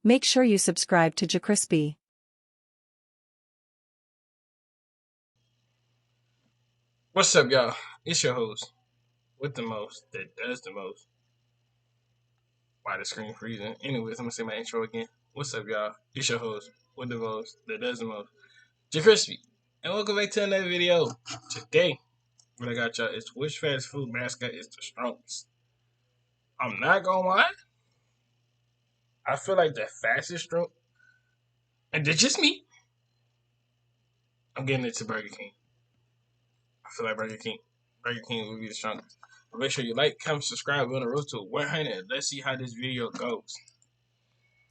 Make sure you subscribe to JerCrispy. What's up, y'all? It's your host with the most that does the most. Why the screen freezing? Anyways, I'm gonna say my intro again. What's up, y'all? It's your host with the most that does the most, JerCrispy, and welcome back to another video. Today, what I got y'all is which fast food mascot is the strongest. I'm not gonna lie. I feel like the fastest strong, and it's just me. I'm getting it to Burger King. I feel like Burger King will be the strongest. But make sure you like, comment, subscribe. We're on the road to 100. Let's see how this video goes.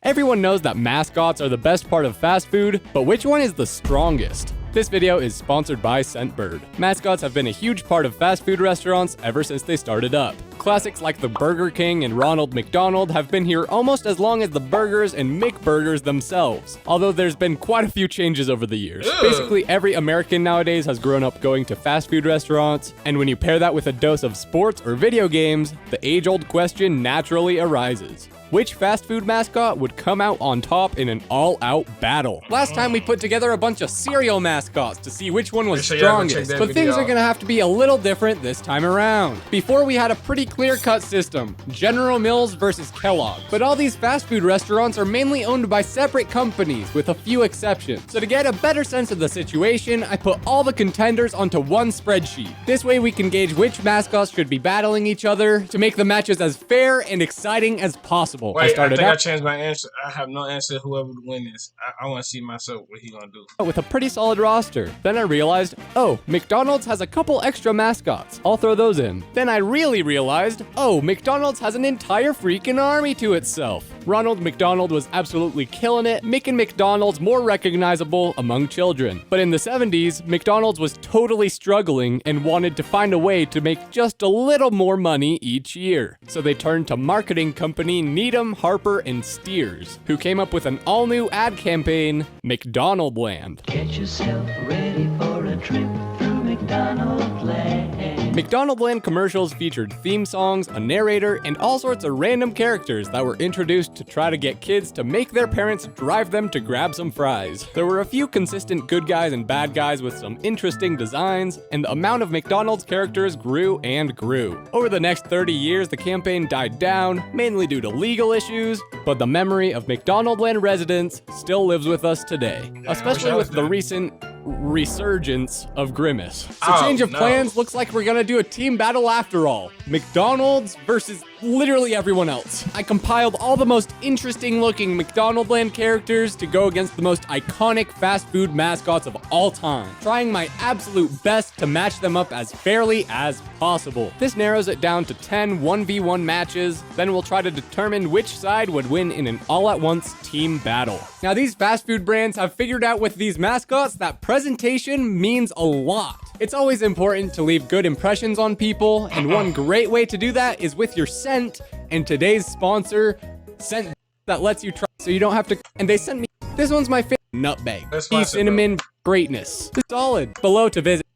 Everyone knows that mascots are the best part of fast food, but which one is the strongest? This video is sponsored by Scentbird. Mascots have been a huge part of fast food restaurants ever since they started up. Classics like the Burger King and Ronald McDonald have been here almost as long as the burgers and McBurgers themselves, although there's been quite a few changes over the years. Basically, every American nowadays has grown up going to fast food restaurants, and when you pair that with a dose of sports or video games, the age-old question naturally arises. Which fast food mascot would come out on top in an all-out battle? Last time we put together a bunch of cereal mascots to see which one was strongest, but things are gonna have to be a little different this time around. Before, we had a pretty clear-cut system, General Mills versus Kellogg's. But all these fast food restaurants are mainly owned by separate companies, with a few exceptions. So to get a better sense of the situation, I put all the contenders onto one spreadsheet. This way we can gauge which mascots should be battling each other to make the matches as fair and exciting as possible. Wait, I think I changed my answer. I have no answer whoever would win this. I want to see myself what he gonna do. With a pretty solid roster. Then I realized, oh, McDonald's has a couple extra mascots. I'll throw those in. Then I really realized, oh, McDonald's has an entire freaking army to itself. Ronald McDonald was absolutely killing it, making McDonald's more recognizable among children. But in the 70s, McDonald's was totally struggling and wanted to find a way to make just a little more money each year. So they turned to marketing company Needham, Harper, and Steers, who came up with an all-new ad campaign, McDonaldland. Get yourself ready for a trip through McDonaldland. McDonaldland commercials featured theme songs, a narrator, and all sorts of random characters that were introduced to try to get kids to make their parents drive them to grab some fries. There were a few consistent good guys and bad guys with some interesting designs, and the amount of McDonald's characters grew and grew. Over the next 30 years, the campaign died down, mainly due to legal issues, but the memory of McDonaldland residents still lives with us today, especially with the recent resurgence of Grimace. So change of plans, looks like we're gonna do a team battle after all. McDonald's versus literally everyone else. I compiled all the most interesting looking McDonaldland characters to go against the most iconic fast food mascots of all time, trying my absolute best to match them up as fairly as possible. This narrows it down to 10 1v1 matches, then we'll try to determine which side would win in an all-at-once team battle. Now these fast food brands have figured out with these mascots that presentation means a lot. It's always important to leave good impressions on people, and one great way to do that is with your scent, and today's sponsor, Scent, that lets you try so you don't have to, and they sent me, this one's my favorite, nutmeg, cinnamon greatness. Solid. Below to visit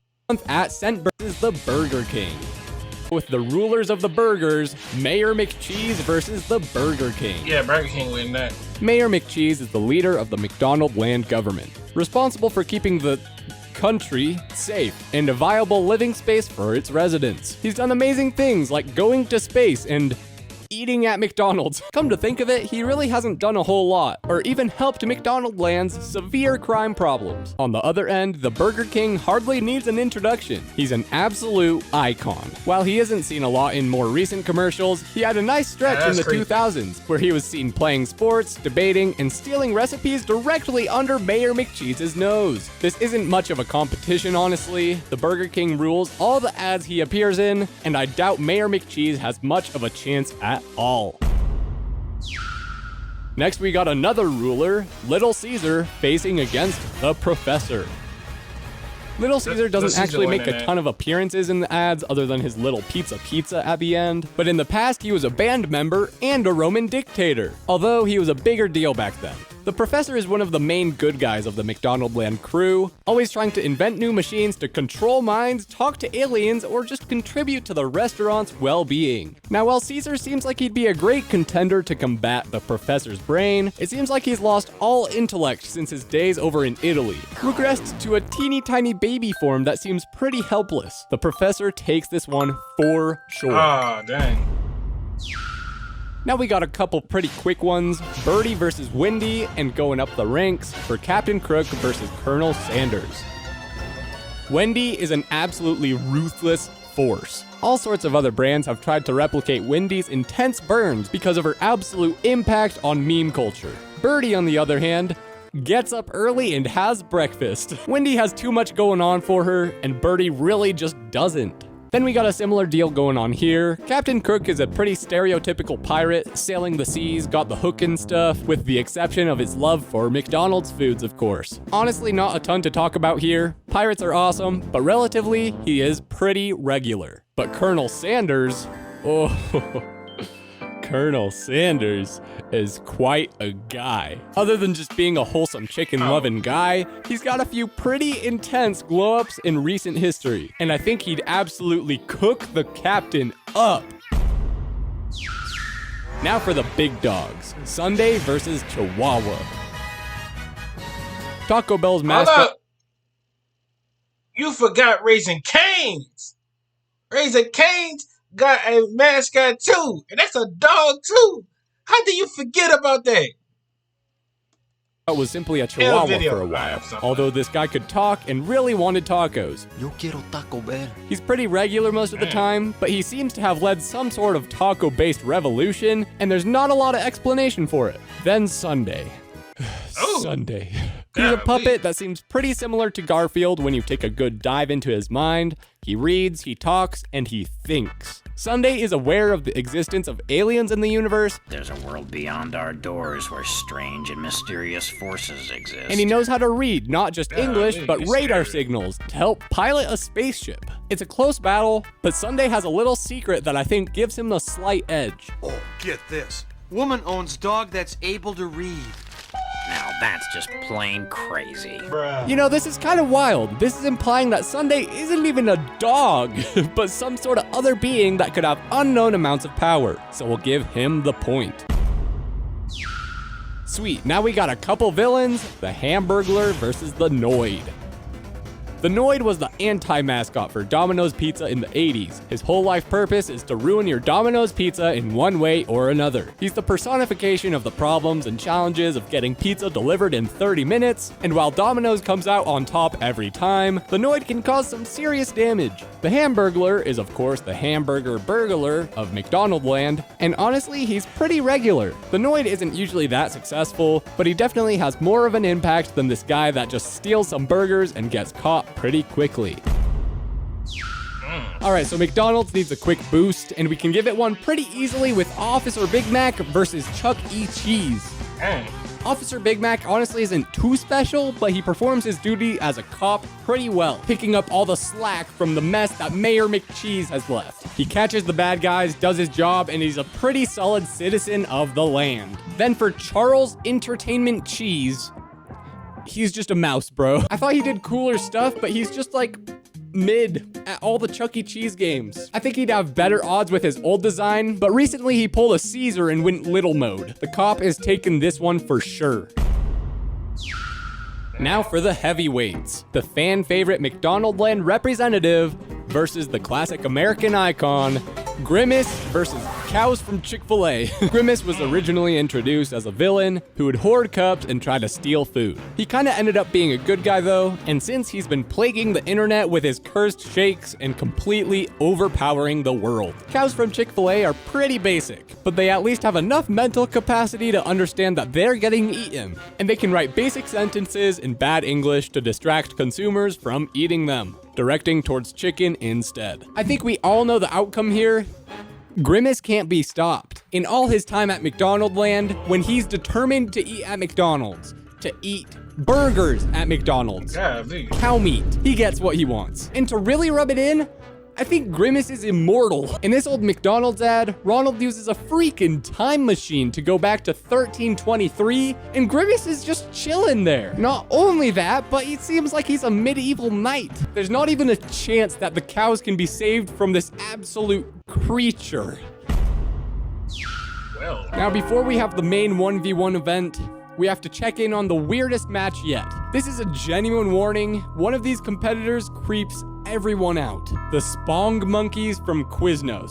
at Scent versus the Burger King. With the rulers of the burgers, Mayor McCheese versus the Burger King. Yeah, Burger King win that. Mayor McCheese is the leader of the McDonaldland government, responsible for keeping the country safe and a viable living space for its residents. He's done amazing things like going to space and eating at McDonald's. Come to think of it, he really hasn't done a whole lot, or even helped McDonaldland's severe crime problems. On the other end, the Burger King hardly needs an introduction. He's an absolute icon. While he isn't seen a lot in more recent commercials, he had a nice stretch in the 2000s, where he was seen playing sports, debating, and stealing recipes directly under Mayor McCheese's nose. This isn't much of a competition, honestly. The Burger King rules all the ads he appears in, and I doubt Mayor McCheese has much of a chance at all. Next, we got another ruler, Little Caesar, facing against the Professor. Little Caesar doesn't actually make a ton of appearances in the ads other than his little pizza at the end, but in the past he was a band member and a Roman dictator, although he was a bigger deal back then. The professor is one of the main good guys of the McDonaldland crew, always trying to invent new machines to control minds, talk to aliens, or just contribute to the restaurant's well-being. Now, while Caesar seems like he'd be a great contender to combat the professor's brain, it seems like he's lost all intellect since his days over in Italy, regressed to a teeny tiny baby form that seems pretty helpless. The professor takes this one for sure. Ah, dang. Now we got a couple pretty quick ones, Birdie versus Wendy, and going up the ranks for Captain Crook versus Colonel Sanders. Wendy is an absolutely ruthless force. All sorts of other brands have tried to replicate Wendy's intense burns because of her absolute impact on meme culture. Birdie, on the other hand, gets up early and has breakfast. Wendy has too much going on for her, and Birdie really just doesn't. Then we got a similar deal going on here. Captain Crook is a pretty stereotypical pirate, sailing the seas, got the hook and stuff, with the exception of his love for McDonald's foods, of course. Honestly, not a ton to talk about here. Pirates are awesome, but relatively, he is pretty regular. But Colonel Sanders, oh, Colonel Sanders is quite a guy. Other than just being a wholesome chicken-loving guy, he's got a few pretty intense glow-ups in recent history, and I think he'd absolutely cook the captain up. Now for the big dogs, Sunday versus Chihuahua. Taco Bell's Hold mascot. up. You forgot Raising Cane's. Raising Cane's got a mascot too, and that's a dog too. How do you forget about that? Was simply a Chihuahua video. for a while, Something. although this guy could talk and really wanted tacos. Yo quiero Taco Bell. He's pretty regular most of the time, but he seems to have led some sort of taco-based revolution, and there's not a lot of explanation for it. Then Sunday. Oh. Sunday. He's a Golly. puppet that seems pretty similar to Garfield when you take a good dive into his mind. He reads, he talks, and he thinks. Sunday is aware of the existence of aliens in the universe, There's a world beyond our doors where strange and mysterious forces exist. and he knows how to read not just English, Golly, but he's radar scary. signals to help pilot a spaceship. It's a close battle, but Sunday has a little secret that I think gives him a slight edge. Oh, get this. Woman owns dog that's able to read. Now that's just plain crazy. You know, this is kind of wild. This is implying that Sunday isn't even a dog, but some sort of other being that could have unknown amounts of power. So we'll give him the point. Sweet, now we got a couple villains, the Hamburglar versus the Noid. The Noid was the anti-mascot for Domino's Pizza in the 80s. His whole life purpose is to ruin your Domino's Pizza in one way or another. He's the personification of the problems and challenges of getting pizza delivered in 30 minutes, and while Domino's comes out on top every time, the Noid can cause some serious damage. The Hamburglar is of course the hamburger burglar of McDonaldland, and honestly, he's pretty regular. The Noid isn't usually that successful, but he definitely has more of an impact than this guy that just steals some burgers and gets caught pretty quickly. Alright, so McDonald's needs a quick boost, and we can give it one pretty easily with Officer Big Mac versus Chuck E. Cheese. Dang. Officer Big Mac honestly isn't too special, but he performs his duty as a cop pretty well, picking up all the slack from the mess that Mayor McCheese has left. He catches the bad guys, does his job, and he's a pretty solid citizen of the land. Then for Charles Entertainment Cheese, he's just a mouse, bro. I thought he did cooler stuff, but he's just like mid at all the Chuck E. Cheese games. I think he'd have better odds with his old design, but recently he pulled a Caesar and went little mode. The cop is taking this one for sure. Now for the heavyweights. The fan favorite McDonaldland representative versus the classic American icon, Grimace versus cows from Chick-fil-A. Grimace was originally introduced as a villain who would hoard cups and try to steal food. He kinda ended up being a good guy though, and since he's been plaguing the internet with his cursed shakes and completely overpowering the world. Cows from Chick-fil-A are pretty basic, but they at least have enough mental capacity to understand that they're getting eaten, and they can write basic sentences in bad English to distract consumers from eating them, directing towards chicken instead. I think we all know the outcome here. Grimace can't be stopped. In all his time at McDonaldland, when he's determined to eat at McDonald's, to eat burgers at McDonald's, Golly. cow meat, he gets what he wants. And to really rub it in, I think Grimace is immortal. In this old McDonald's ad, Ronald uses a freaking time machine to go back to 1323, and Grimace is just chilling there. Not only that, but it seems like he's a medieval knight. There's not even a chance that the cows can be saved from this absolute creature. Well, Now, before we have the main 1v1 event, we have to check in on the weirdest match yet. This is a genuine warning. One of these competitors creeps everyone out. The Spong monkeys from Quiznos.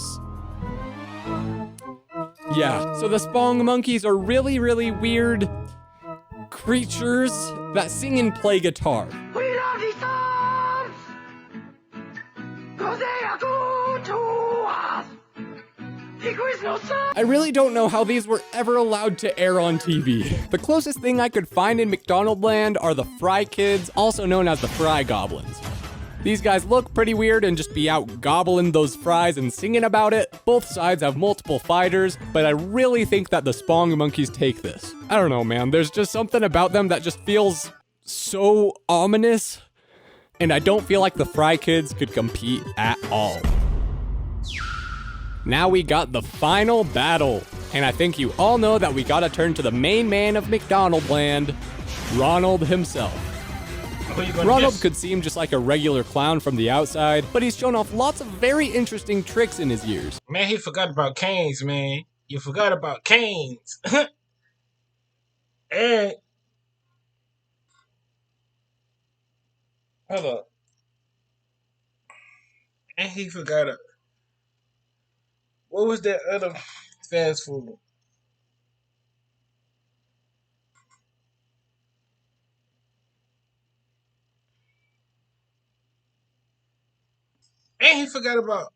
Yeah, so the Spong monkeys are really, really weird creatures that sing and play guitar. We love guitars, 'cause they are good to us. The Quiznos song. I really don't know how these were ever allowed to air on TV. The closest thing I could find in McDonald land are the Fry Kids, also known as the Fry Goblins. These guys look pretty weird and just be out gobbling those fries and singing about it. Both sides have multiple fighters, but I really think that the Spong monkeys take this. I don't know, man. There's just something about them that just feels so ominous, and I don't feel like the Fry Kids could compete at all. Now we got the final battle, and I think you all know that we gotta turn to the main man of McDonald land, Ronald himself. who you gonna Ronald guess? could seem just like a regular clown from the outside, but he's shown off lots of very interesting tricks in his years. Man, he forgot about Canes, man. You forgot about Canes. And hold up. And he forgot it. What was that other fast food? And he forgot about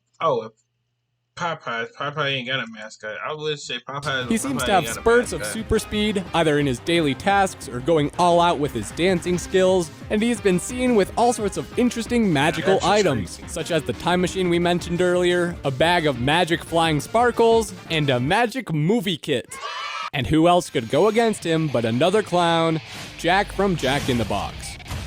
Popeyes. Popeye ain't got a mascot. I would say Popeye. He seems to have spurts of super speed, either in his daily tasks or going all out with his dancing skills, and he's been seen with all sorts of interesting magical That's items, crazy. such as the time machine we mentioned earlier, a bag of magic flying sparkles, and a magic movie kit. And who else could go against him but another clown, Jack from Jack in the Box.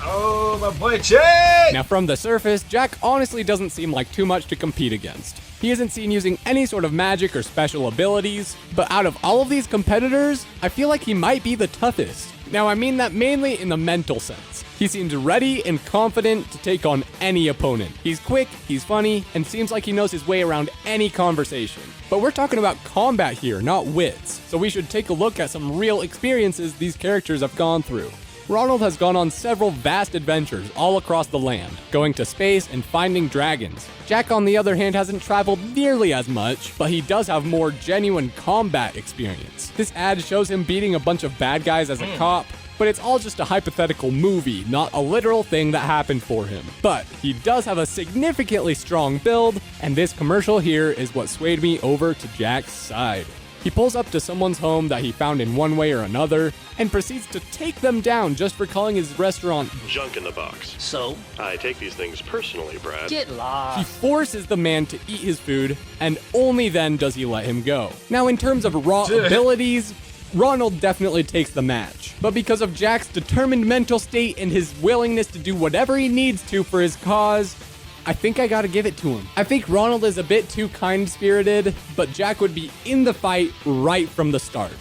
Oh, my boy Jay! Now from the surface, Jack honestly doesn't seem like too much to compete against. He isn't seen using any sort of magic or special abilities, but out of all of these competitors, I feel like he might be the toughest. Now I mean that mainly in the mental sense. He seems ready and confident to take on any opponent. He's quick, he's funny, and seems like he knows his way around any conversation. But we're talking about combat here, not wits, so we should take a look at some real experiences these characters have gone through. Ronald has gone on several vast adventures all across the land, going to space and finding dragons. Jack, on the other hand, hasn't traveled nearly as much, but he does have more genuine combat experience. This ad shows him beating a bunch of bad guys as a cop, but it's all just a hypothetical movie, not a literal thing that happened for him. But he does have a significantly strong build, and this commercial here is what swayed me over to Jack's side. He pulls up to someone's home that he found in one way or another, and proceeds to take them down just for calling his restaurant Junk in the box. So, I take these things personally, Brad. get lost. He forces the man to eat his food, and only then does he let him go. Now, in terms of raw abilities, Ronald definitely takes the match. But because of Jack's determined mental state and his willingness to do whatever he needs to for his cause, I think I gotta give it to him. I think Ronald is a bit too kind-spirited, but Jack would be in the fight right from the start.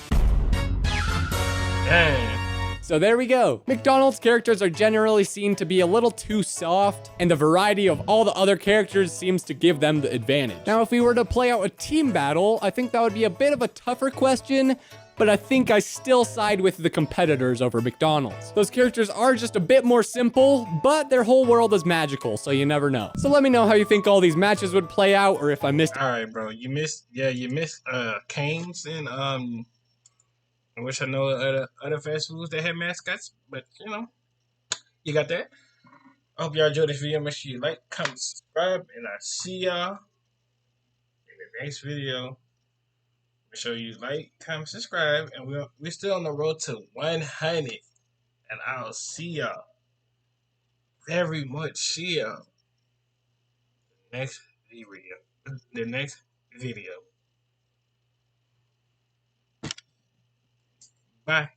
Dang. So there we go. McDonald's characters are generally seen to be a little too soft, and the variety of all the other characters seems to give them the advantage. Now, if we were to play out a team battle, I think that would be a bit of a tougher question, but I think I still side with the competitors over McDonald's. Those characters are just a bit more simple, but their whole world is magical, so you never know. So let me know how you think all these matches would play out, or if I missed. All right, bro. You missed Canes and I wish I know other fast foods that have mascots, but you know, you got that. I hope y'all enjoyed this video. Make sure you like, comment, subscribe, and I'll see y'all in the next video. Make sure you like, comment, subscribe, and we're still on the road to 100. And I'll see y'all very much. See y'all next video. The next video. Bye.